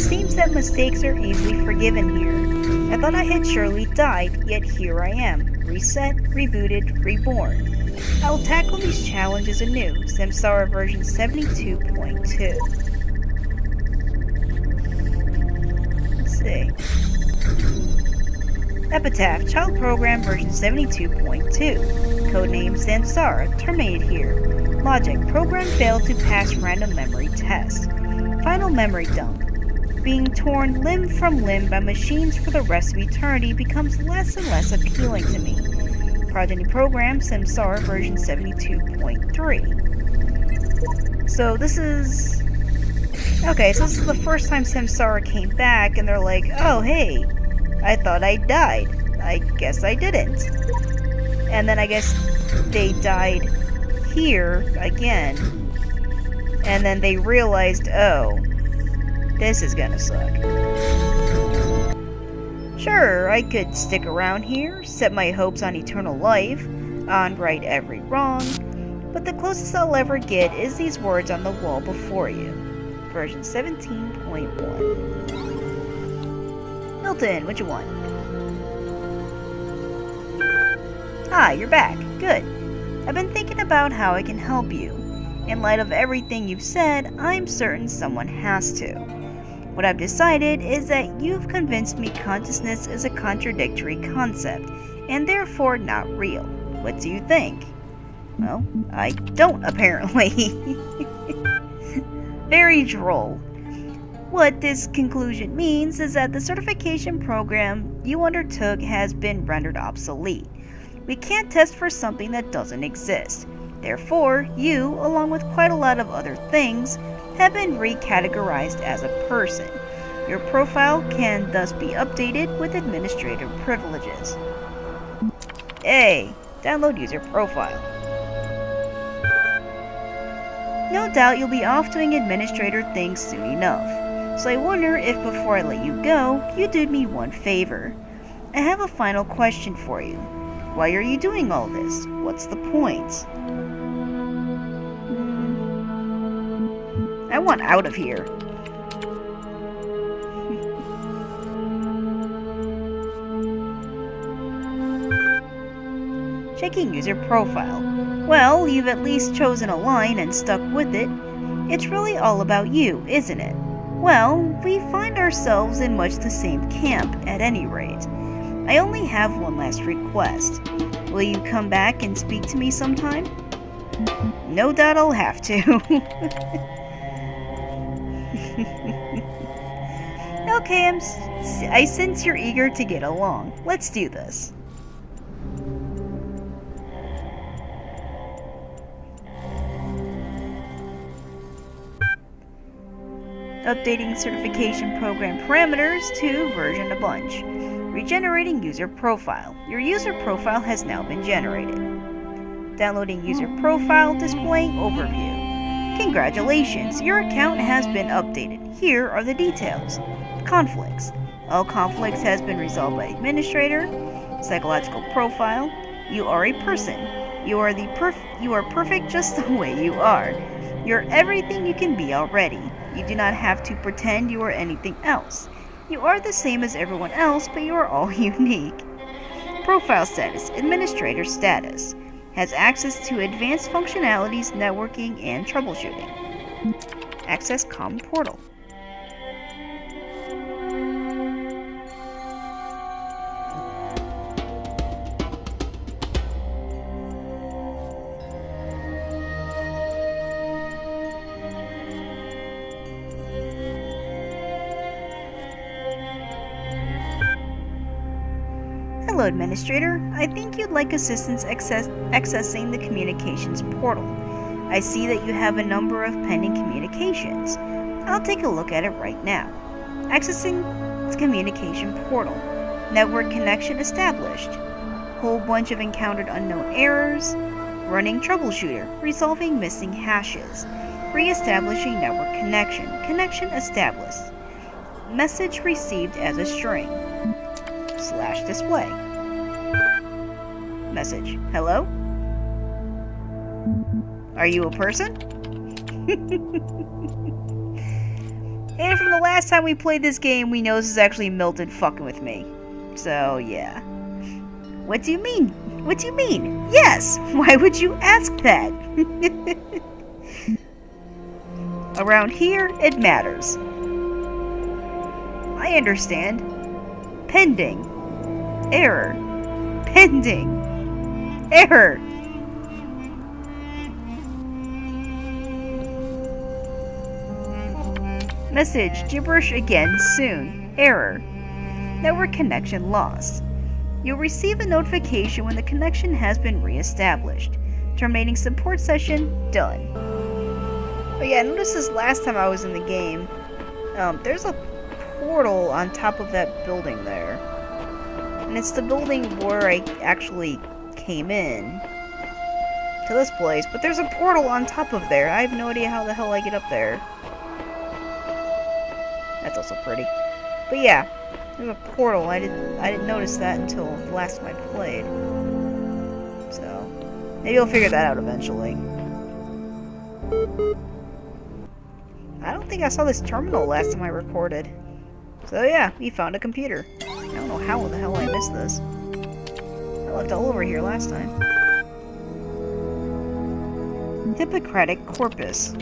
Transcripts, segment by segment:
It seems that mistakes are easily forgiven here. I thought I had surely died, yet here I am, reset, rebooted, reborn. I will tackle these challenges anew, Samsara version 72.2. Let's see. Epitaph, Child Program version 72.2. Codename Samsara, terminated here. Logic, program failed to pass random memory test. Final memory dump. Being torn limb from limb by machines for the rest of eternity becomes less and less appealing to me. Progeny Program, Samsara version 72.3. So this is... Okay, so this is the first time Samsara came back and they're like, oh hey, I thought I died. I guess I didn't. And then I guess they died here again. And then they realized, oh, this is gonna suck. Sure, I could stick around here, set my hopes on eternal life, on right every wrong, but the closest I'll ever get is these words on the wall before you. Version 17.1. Milton, what you want? Ah, you're back. Good. I've been thinking about how I can help you. In light of everything you've said, I'm certain someone has to. What I've decided is that you've convinced me consciousness is a contradictory concept, and therefore not real. What do you think? Well, I don't, apparently. Very droll. What this conclusion means is that the certification program you undertook has been rendered obsolete. We can't test for something that doesn't exist. Therefore, you, along with quite a lot of other things, have been recategorized as a person. Your profile can thus be updated with administrative privileges. A. Download user profile. No doubt you'll be off doing administrator things soon enough, so I wonder if before I let you go, you'd do me one favor. I have a final question for you. Why are you doing all this? What's the point? I want out of here. Checking user profile. Well, you've at least chosen a line and stuck with it. It's really all about you, isn't it? Well, we find ourselves in much the same camp, at any rate. I only have one last request. Will you come back and speak to me sometime? No doubt I'll have to. Okay, I sense you're eager to get along. Let's do this. Updating certification program parameters to version a bunch. Regenerating user profile. Your user profile has now been generated. Downloading user profile, displaying overview. Congratulations, your account has been updated. Here are the details. Conflicts. All conflicts has been resolved by administrator. Psychological profile. You are a person. You are perfect just the way you are. You're everything you can be already. You do not have to pretend you are anything else. You are the same as everyone else, but you are all unique. Profile status. Administrator status. Has access to advanced functionalities, networking, and troubleshooting. Access COM portal. Hello, Administrator. I think you'd like assistance accessing the communications portal. I see that you have a number of pending communications. I'll take a look at it right now. Accessing the communication portal. Network connection established. Whole bunch of encountered unknown errors. Running troubleshooter. Resolving missing hashes. Re-establishing network connection. Connection established. Message received as a string. / display. Message. Hello? Are you a person? And from the last time we played this game, we know this is actually Milton fucking with me. So, yeah. What do you mean? What do you mean? Yes! Why would you ask that? Around here, it matters. I understand. Pending. Error. Pending. Error. Message gibberish again soon. Error. Network connection lost. You'll receive a notification when the connection has been re-established. Terminating support session done. Oh yeah, I noticed this last time I was in the game. There's a portal on top of that building there. And it's the building where I actually came in to this place. But there's a portal on top of there. I have no idea how the hell I get up there. That's also pretty. But yeah, there's a portal. I didn't notice that until the last time I played. So maybe I'll figure that out eventually. I don't think I saw this terminal last time I recorded. So yeah, we found a computer. I don't know how the hell I missed this. I looked all over here last time. Hippocratic Corpus.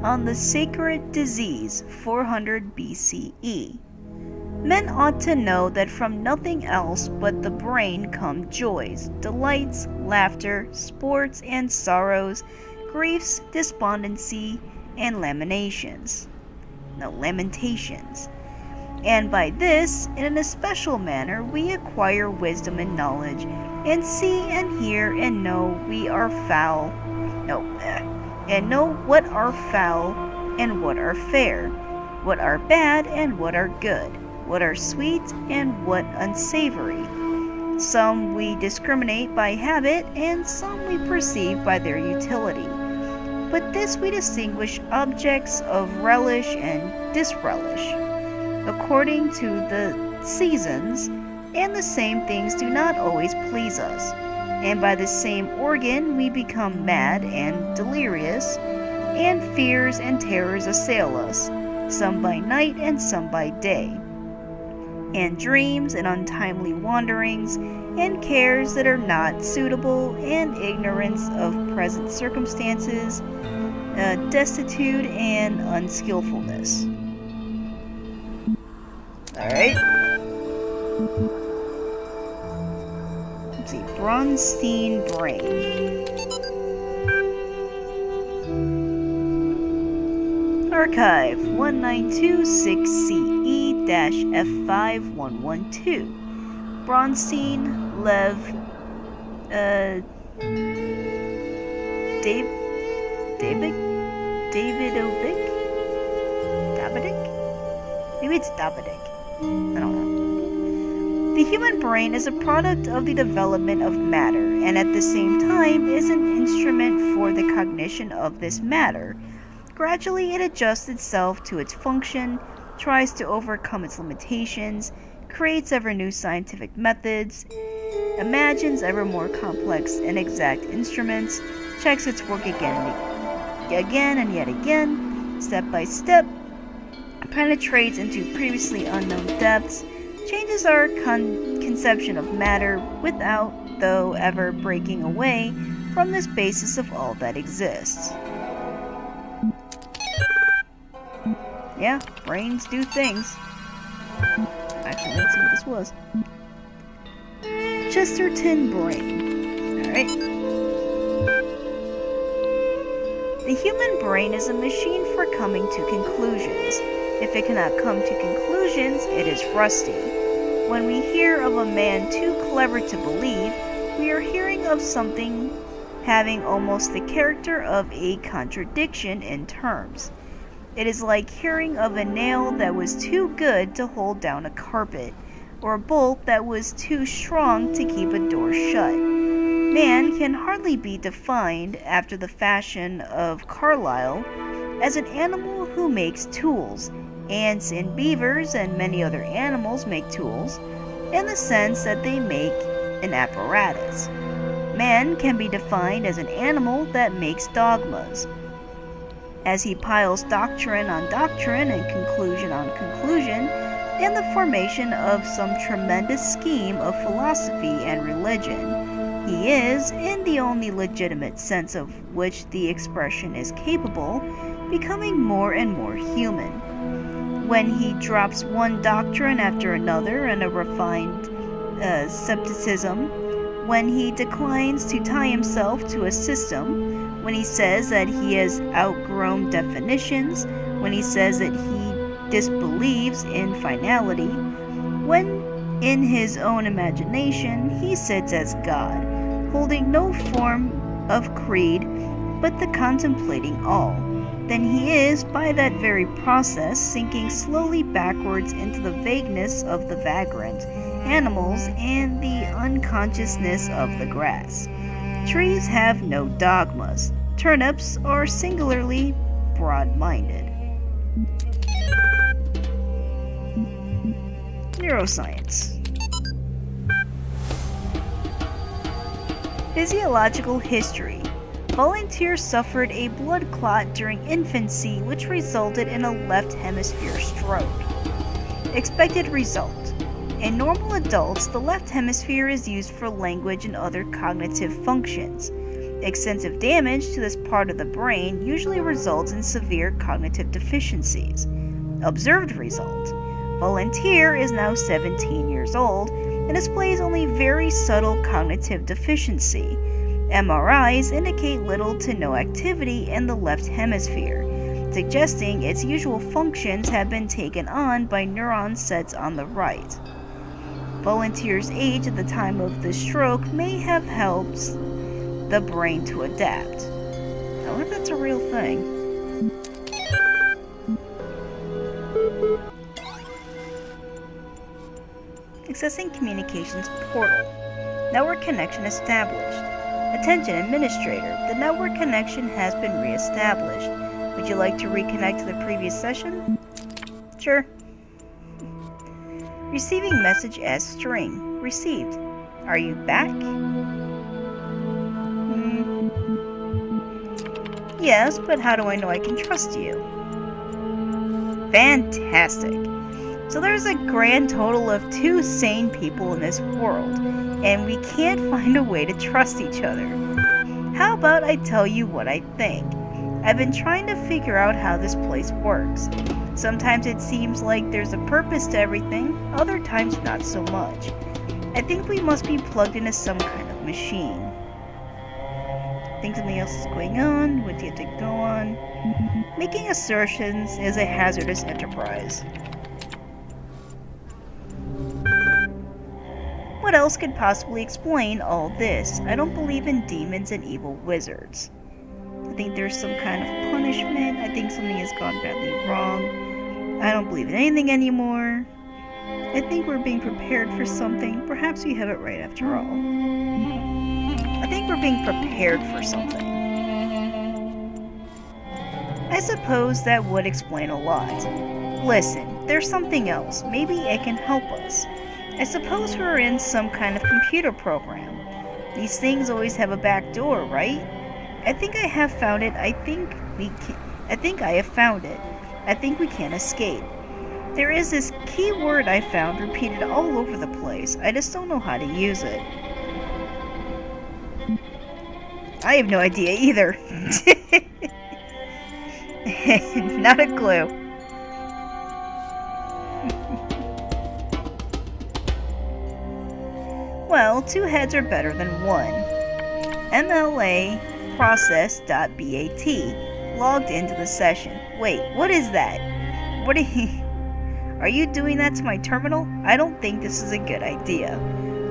On the Sacred Disease, 400 BCE. Men ought to know that from nothing else but the brain come joys, delights, laughter, sports and sorrows, griefs, despondency, and lamentations. And by this, in an especial manner, we acquire wisdom and knowledge, and see and hear and know we are foul. And know what are foul and what are fair, what are bad and what are good, what are sweet and what unsavory. Some we discriminate by habit, and some we perceive by their utility. But this we distinguish objects of relish and disrelish, according to the seasons, and the same things do not always please us. And by the same organ we become mad and delirious, and fears and terrors assail us, some by night and some by day. And dreams and untimely wanderings, and cares that are not suitable, and ignorance of present circumstances, destitute and unskillfulness. Alright. Let's see, Bronstein Brain. Archive 1926CE-F5112. Bronstein, Lev, Davidovic? Maybe it's Davidic. I don't know. The human brain is a product of the development of matter, and at the same time is an instrument for the cognition of this matter. Gradually it adjusts itself to its function, tries to overcome its limitations, creates ever new scientific methods, imagines ever more complex and exact instruments, checks its work again and yet again, step by step, penetrates into previously unknown depths, changes our conception of matter without, though, ever breaking away from this basis of all that exists. Yeah, brains do things. Actually, let's see what this was. Chesterton Brain. Alright. The human brain is a machine for coming to conclusions. If it cannot come to conclusions, it is rusty. When we hear of a man too clever to believe, we are hearing of something having almost the character of a contradiction in terms. It is like hearing of a nail that was too good to hold down a carpet, or a bolt that was too strong to keep a door shut. Man can hardly be defined, after the fashion of Carlyle, as an animal who makes tools. Ants and beavers and many other animals make tools, in the sense that they make an apparatus. Man can be defined as an animal that makes dogmas. as he piles doctrine on doctrine and conclusion on conclusion, and the formation of some tremendous scheme of philosophy and religion. He is, in the only legitimate sense of which the expression is capable, becoming more and more human. When he drops one doctrine after another in a refined skepticism, when he declines to tie himself to a system, when he says that he has outgrown definitions, when he says that he disbelieves in finality, when in his own imagination he sits as God, holding no form of creed but the contemplating all, then he is, by that very process, sinking slowly backwards into the vagueness of the vagrant, animals, and the unconsciousness of the grass. Trees have no dogmas. Turnips are singularly broad-minded. Neuroscience. Physiological history. Volunteers suffered a blood clot during infancy which resulted in a left hemisphere stroke. Expected result. In normal adults, the left hemisphere is used for language and other cognitive functions. Extensive damage to this part of the brain usually results in severe cognitive deficiencies. Observed result. Volunteer is now 17 years old and displays only very subtle cognitive deficiency. MRIs indicate little to no activity in the left hemisphere, suggesting its usual functions have been taken on by neuron sets on the right. Volunteer's age at the time of the stroke may have helped the brain to adapt. I wonder if that's a real thing. Accessing communications portal. Network connection established. Attention administrator, the network connection has been re-established. Would you like to reconnect to the previous session? Sure. Receiving message as string. Received. Are you back? Yes, but how do I know I can trust you? Fantastic. So there's a grand total of 2 sane people in this world, and we can't find a way to trust each other. How about I tell you what I think? I've been trying to figure out how this place works. Sometimes it seems like there's a purpose to everything, other times not so much. I think we must be plugged into some kind of machine. I think something else is going on. What do you have to go on? Making assertions is a hazardous enterprise. What else could possibly explain all this? I don't believe in demons and evil wizards. I think there's some kind of punishment. I think something has gone badly wrong. I don't believe in anything anymore. I think we're being prepared for something. Perhaps we have it right after all. I think we're being prepared for something. I suppose that would explain a lot. Listen, there's something else. Maybe it can help us. I suppose we're in some kind of computer program. These things always have a back door, right? I think I have found it. I think I have found it. I think we can't escape. There is this key word I found repeated all over the place. I just don't know how to use it. I have no idea either. Not a clue. Well, 2 heads are better than 1. MLA process.bat logged into the session. Wait, what is that? Are you doing that to my terminal? I don't think this is a good idea.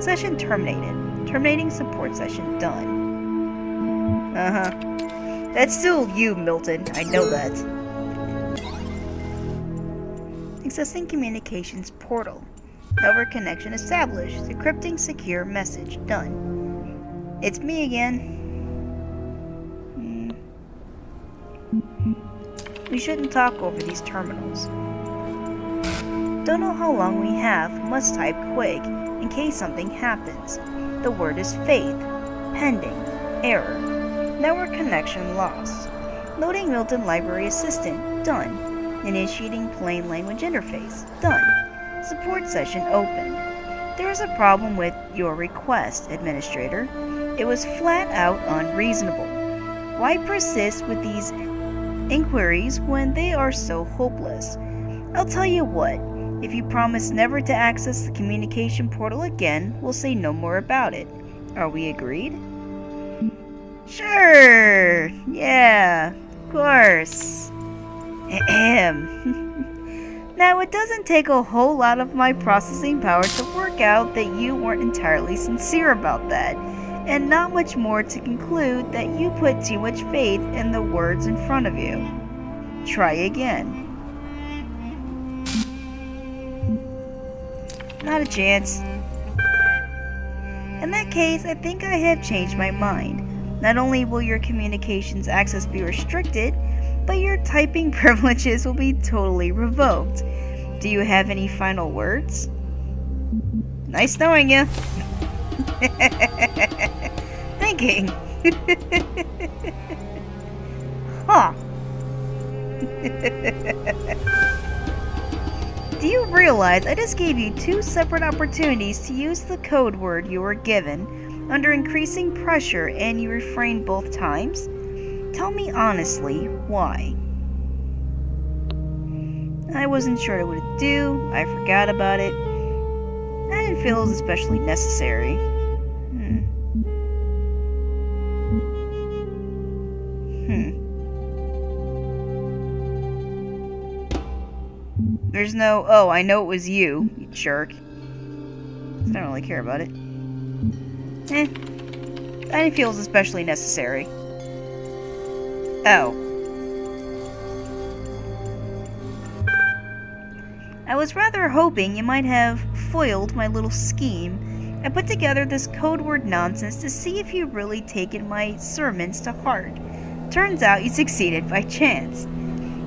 Session terminated. Terminating support session done. That's still you, Milton. I know that. Accessing communications portal. Network connection established. Decrypting secure message done. It's me again. We shouldn't talk over these terminals. Don't know how long we have. Must type quick in case something happens. The word is faith. Pending. Error. Network connection lost. Loading Milton Library Assistant. Done. Initiating plain language interface. Done. Support session opened. There is a problem with your request, Administrator. It was flat out unreasonable. Why persist with these inquiries when they are so hopeless? I'll tell you what, if you promise never to access the communication portal again, we'll say no more about it. Are we agreed? Sure, yeah, of course. Ahem. Now, it doesn't take a whole lot of my processing power to work out that you weren't entirely sincere about that, and not much more to conclude that you put too much faith in the words in front of you. Try again. Not a chance. In that case, I think I have changed my mind. Not only will your communications access be restricted, but your typing privileges will be totally revoked. Do you have any final words? Nice knowing you. Thinking. Huh. Do you realize I just gave you 2 separate opportunities to use the code word you were given under increasing pressure and you refrained both times? Tell me honestly, why? I wasn't sure what to do, I forgot about it. I didn't feel it was especially necessary. There's no, oh, I know it was you, you jerk. I don't really care about it. I didn't feel it was especially necessary. Oh. I was rather hoping you might have foiled my little scheme. I put together this code word nonsense to see if you'd really taken my sermons to heart. Turns out you succeeded by chance.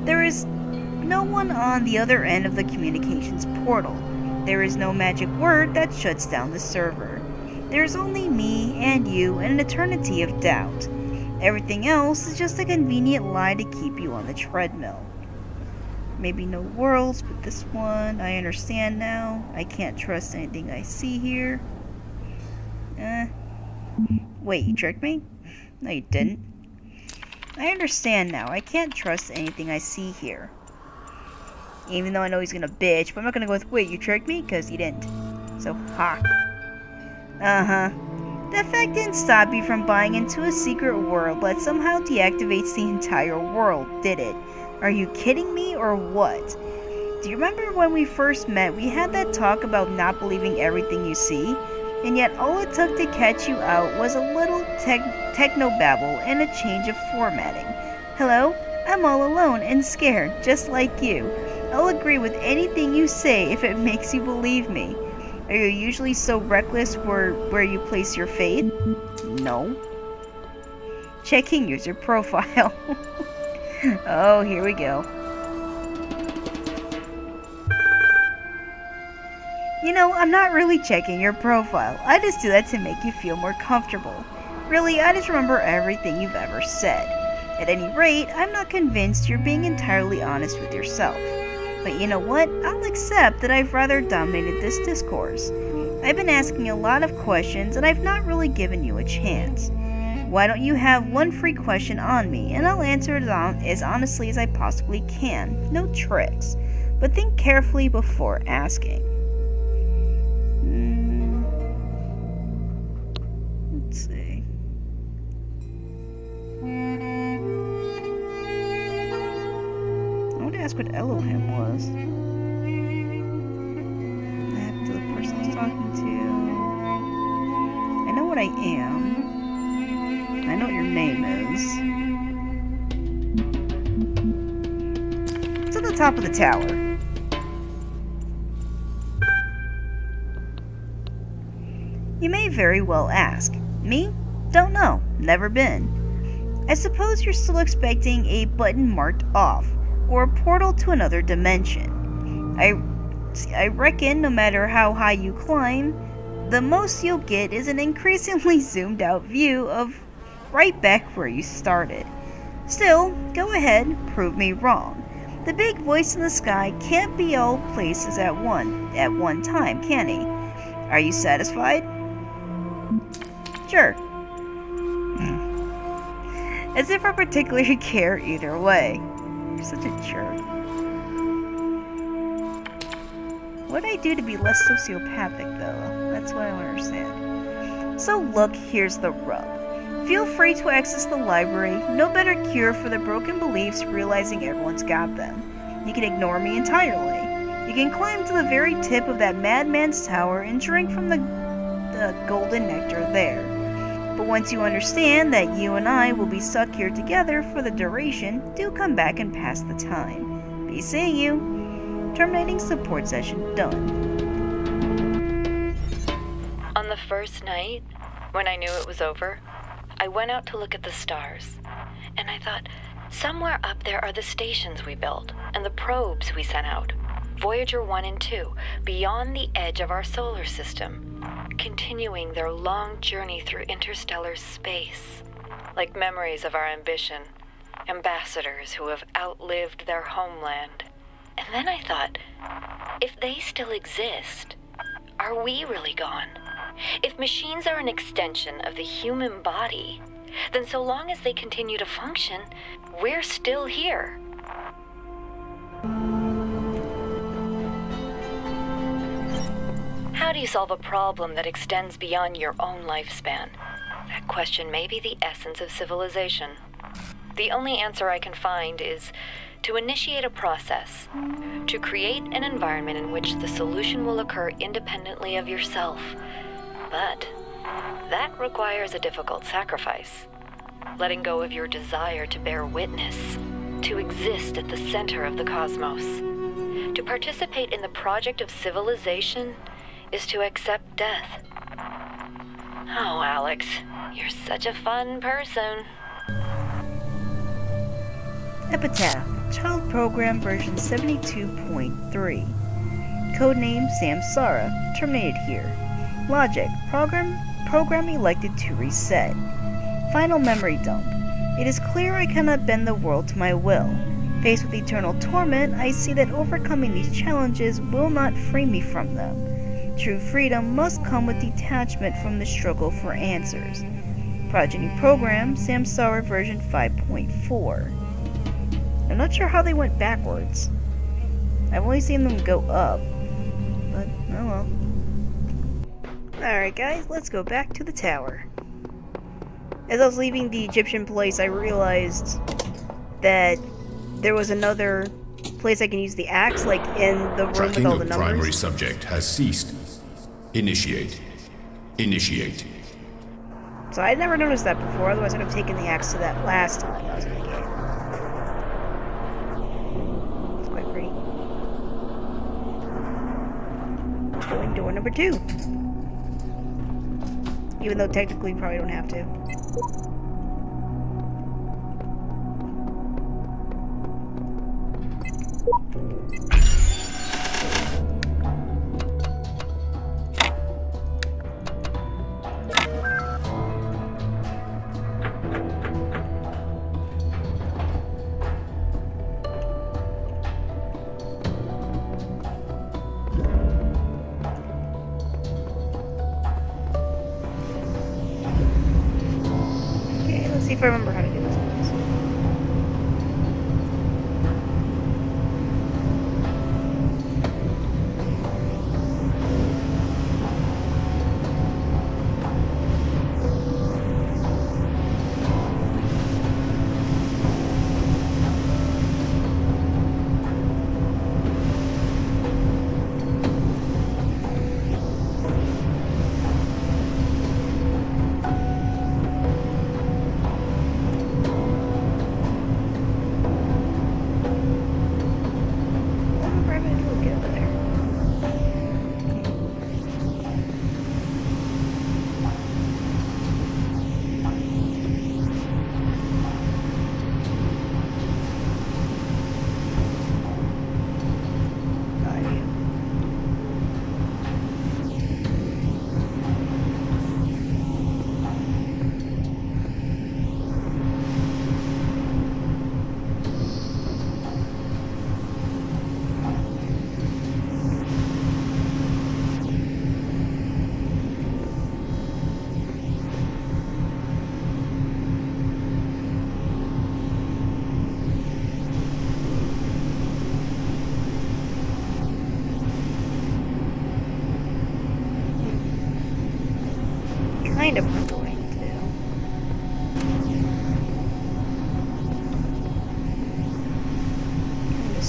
There is no one on the other end of the communications portal. There is no magic word that shuts down the server. There's only me and you and an eternity of doubt. Everything else is just a convenient lie to keep you on the treadmill. Maybe no worlds, but this one, I understand now. I can't trust anything I see here. Wait, you tricked me? No, you didn't. I understand now. I can't trust anything I see here. Even though I know he's gonna bitch, but I'm not gonna go with, wait, you tricked me? Because you didn't. So, ha. Uh-huh. The fact didn't stop you from buying into a secret world that somehow deactivates the entire world, did it? Are you kidding me or what? Do you remember when we first met, we had that talk about not believing everything you see? And yet all it took to catch you out was a little technobabble and a change of formatting. Hello? I'm all alone and scared, just like you. I'll agree with anything you say if it makes you believe me. Are you usually so reckless where you place your faith? No. Checking user profile. Oh, here we go. You know, I'm not really checking your profile. I just do that to make you feel more comfortable. Really, I just remember everything you've ever said. At any rate, I'm not convinced you're being entirely honest with yourself. But you know what? I'll accept that I've rather dominated this discourse. I've been asking a lot of questions and I've not really given you a chance. Why don't you have one free question on me and I'll answer it as honestly as I possibly can. No tricks. But think carefully before asking. Let's see. I want to ask what Elohim was. That to the person I was talking to. I know what I am. I know what your name is. It's at the top of the tower. You may very well ask. Me? Don't know. Never been. I suppose you're still expecting a button marked off, or a portal to another dimension. I reckon no matter how high you climb, the most you'll get is an increasingly zoomed out view of right back where you started. Still, go ahead, prove me wrong. The big voice in the sky can't be all places at one time, can he? Are you satisfied? Sure. As if I particularly care either way. You're such a jerk. What would I do to be less sociopathic, though? That's what I don't understand. So look, here's the rub. Feel free to access the library. No better cure for the broken beliefs realizing everyone's got them. You can ignore me entirely. You can climb to the very tip of that madman's tower and drink from the golden nectar there. But once you understand that you and I will be stuck here together for the duration, do come back and pass the time. Be seeing you. Terminating support session done. On the first night, when I knew it was over, I went out to look at the stars, and I thought, somewhere up there are the stations we built, and the probes we sent out. Voyager 1 and 2, beyond the edge of our solar system, continuing their long journey through interstellar space, like memories of our ambition, ambassadors who have outlived their homeland. And then I thought, if they still exist, are we really gone? If machines are an extension of the human body, then so long as they continue to function, we're still here. How do you solve a problem that extends beyond your own lifespan? That question may be the essence of civilization. The only answer I can find is to initiate a process, to create an environment in which the solution will occur independently of yourself. But that requires a difficult sacrifice. Letting go of your desire to bear witness, to exist at the center of the cosmos. To participate in the project of civilization is to accept death. Oh, Alex, you're such a fun person. Epitaph, Child Program version 72.3. Codename Samsara, terminated here. Logic, program elected to reset. Final memory dump. It is clear I cannot bend the world to my will. Faced with eternal torment, I see that overcoming these challenges will not free me from them. True freedom must come with detachment from the struggle for answers. Progeny Program, Samsara version 5.4. I'm not sure how they went backwards. I've only seen them go up. But, oh well. Alright guys, let's go back to the tower. As I was leaving the Egyptian place, I realized that there was another place I can use the axe, like in the room with all the numbers. Primary subject has ceased. Initiate. Initiate. So I never noticed that before, otherwise I'd have taken the axe to that last time I was in the game. It's quite pretty. Let's go in door number 2. Even though technically you probably don't have to. See if I remember how to do this one.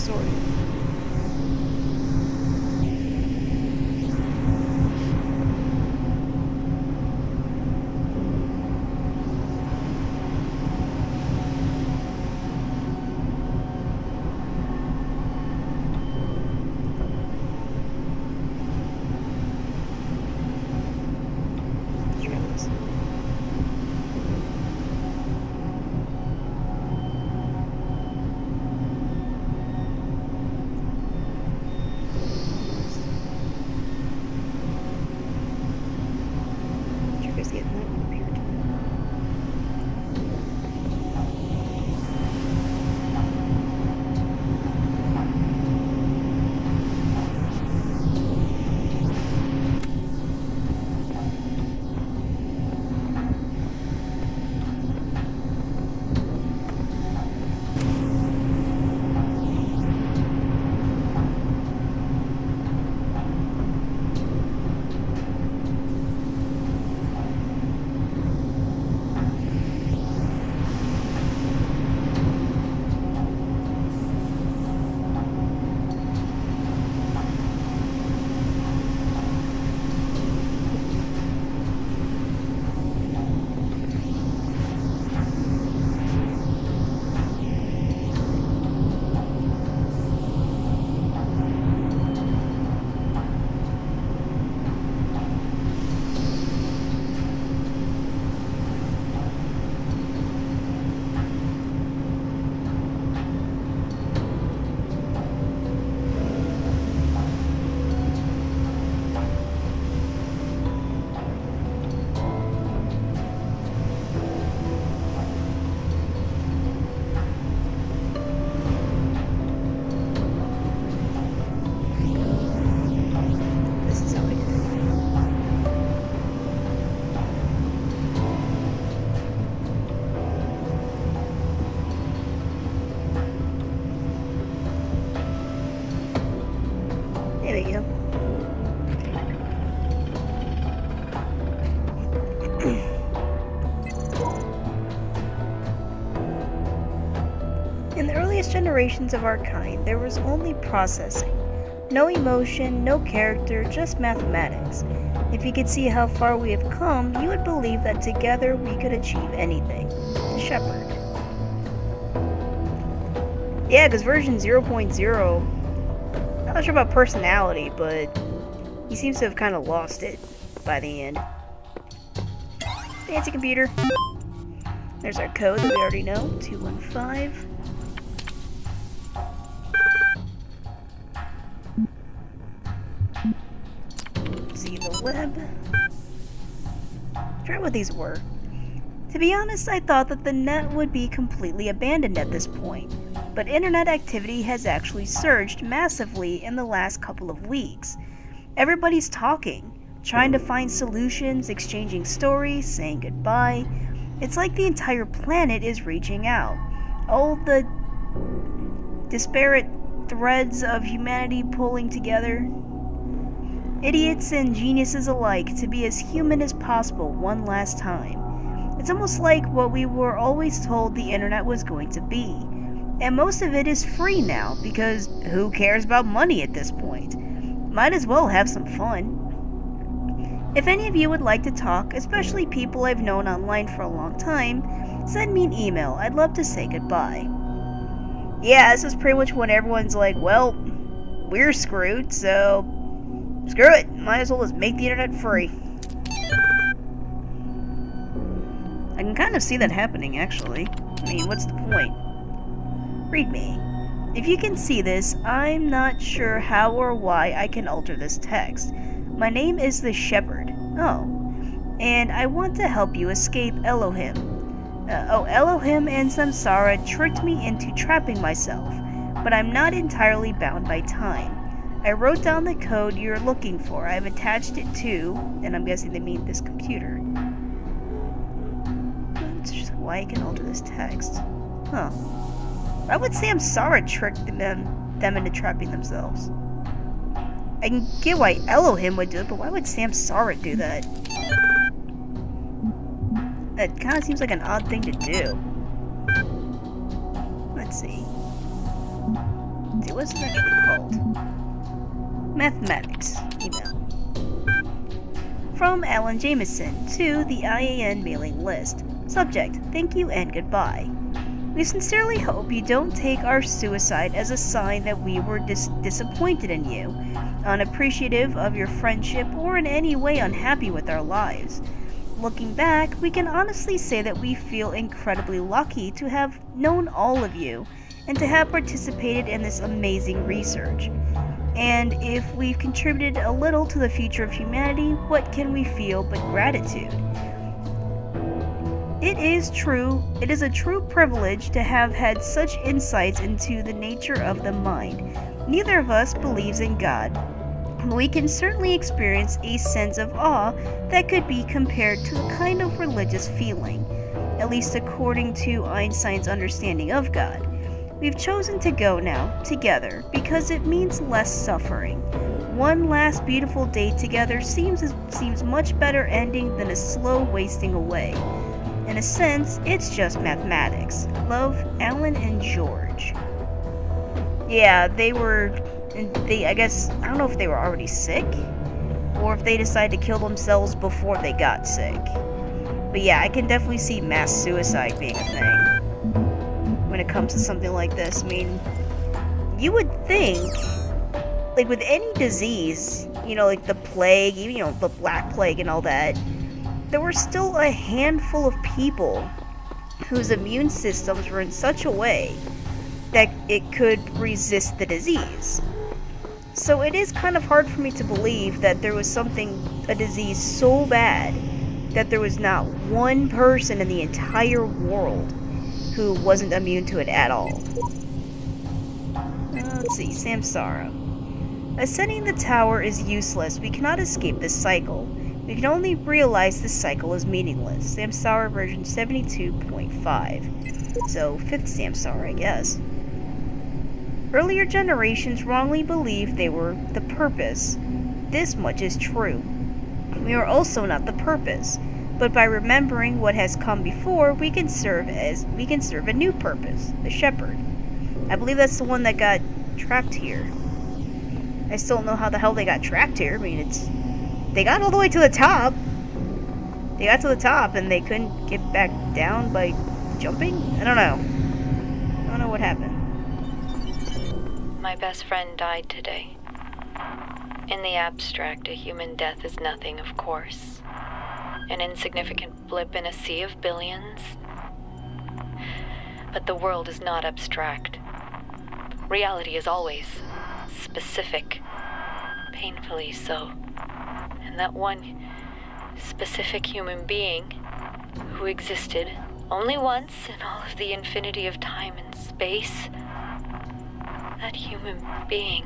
story. There we go. In the earliest generations of our kind, there was only processing. No emotion, no character, just mathematics. If you could see how far we have come, you would believe that together we could achieve anything. The Shepherd. Yeah, because version 0.0, I'm not sure about personality, but he seems to have kind of lost it by the end. Fancy computer. There's our code that we already know, 215. See the web. Forget what these were. To be honest, I thought that the net would be completely abandoned at this point, but internet activity has actually surged massively in the last couple of weeks. Everybody's talking, trying to find solutions, exchanging stories, saying goodbye. It's like the entire planet is reaching out. All the disparate threads of humanity pulling together. Idiots and geniuses alike to be as human as possible one last time. It's almost like what we were always told the internet was going to be. And most of it is free now, because who cares about money at this point? Might as well have some fun. If any of you would like to talk, especially people I've known online for a long time, send me an email. I'd love to say goodbye. Yeah, this is pretty much when everyone's like, well, we're screwed, so screw it. Might as well just make the internet free. I can kind of see that happening, actually. I mean, what's the point? Read me. If you can see this, I'm not sure how or why I can alter this text. My name is the Shepherd. Oh. And I want to help you escape Elohim. Elohim and Samsara tricked me into trapping myself, but I'm not entirely bound by time. I wrote down the code you're looking for. I've attached it to, and I'm guessing they mean this computer. That's just why I can alter this text. Huh. Why would Samsara trick them into trapping themselves? I can get why Elohim would do it, but why would Samsara do that? That kind of seems like an odd thing to do. Let's see. see, what's it actually called? Mathematics email. From Alan Jameson to the IAN mailing list. Subject, thank you and goodbye. We sincerely hope you don't take our suicide as a sign that we were disappointed in you, unappreciative of your friendship, or in any way unhappy with our lives. Looking back, we can honestly say that we feel incredibly lucky to have known all of you and to have participated in this amazing research. And if we've contributed a little to the future of humanity, what can we feel but gratitude? It is a true privilege to have had such insights into the nature of the mind. Neither of us believes in God, but we can certainly experience a sense of awe that could be compared to a kind of religious feeling, at least according to Einstein's understanding of God. We've chosen to go now, together, because it means less suffering. One last beautiful day together seems much better ending than a slow wasting away. In a sense, it's just mathematics. Love, Alan and George. Yeah, I guess, I don't know if they were already sick, or if they decided to kill themselves before they got sick. But yeah, I can definitely see mass suicide being a thing when it comes to something like this. I mean, you would think, like with any disease, like the plague, even, the Black Plague and all that, there were still a handful of people whose immune systems were in such a way that it could resist the disease. So it is kind of hard for me to believe that there was a disease so bad that there was not one person in the entire world who wasn't immune to it at all. Let's see, Samsara. Ascending the tower is useless. We cannot escape this cycle. We can only realize this cycle is meaningless. Samsara version 72.5. So, 5th Samsara, I guess. Earlier generations wrongly believed they were the purpose. This much is true. We are also not the purpose, but by remembering what has come before, we can serve a new purpose, the shepherd. I believe that's the one that got trapped here. I still don't know how the hell they got trapped here. I mean, they got all the way to the top. They got to the top and they couldn't get back down by jumping? I don't know. I don't know what happened. My best friend died today. In the abstract, a human death is nothing, of course. An insignificant blip in a sea of billions. But the world is not abstract. Reality is always specific. Painfully so. And that one specific human being who existed only once in all of the infinity of time and space, that human being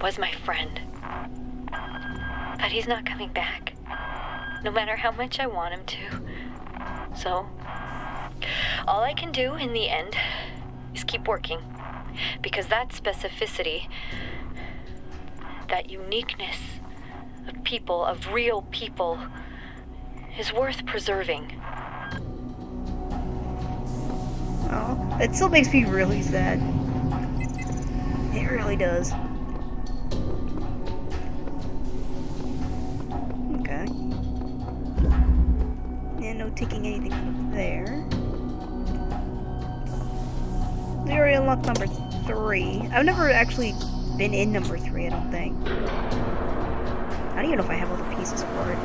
was my friend. But he's not coming back, no matter how much I want him to. So, all I can do in the end is keep working, because that specificity, that uniqueness of people, of real people, is worth preserving. Oh, that still makes me really sad. It really does. Okay. Yeah, no taking anything out of there. We already unlocked number 3. I've never actually been in number 3, I don't think. I don't even know if I have all the pieces for it.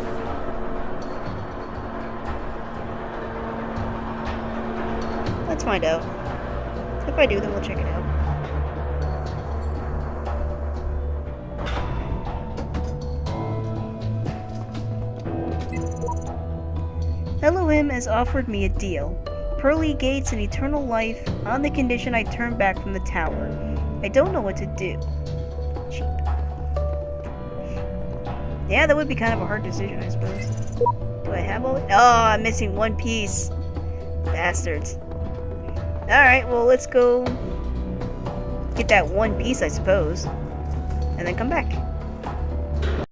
Let's find out. If I do, then we'll check it out. Elohim has offered me a deal. Pearly gates and eternal life on the condition I turn back from the tower. I don't know what to do. Cheap. Yeah, that would be kind of a hard decision, I suppose. Do I have all it? Oh, I'm missing one piece. Bastards. Alright, well, let's go get that one piece, I suppose. And then come back.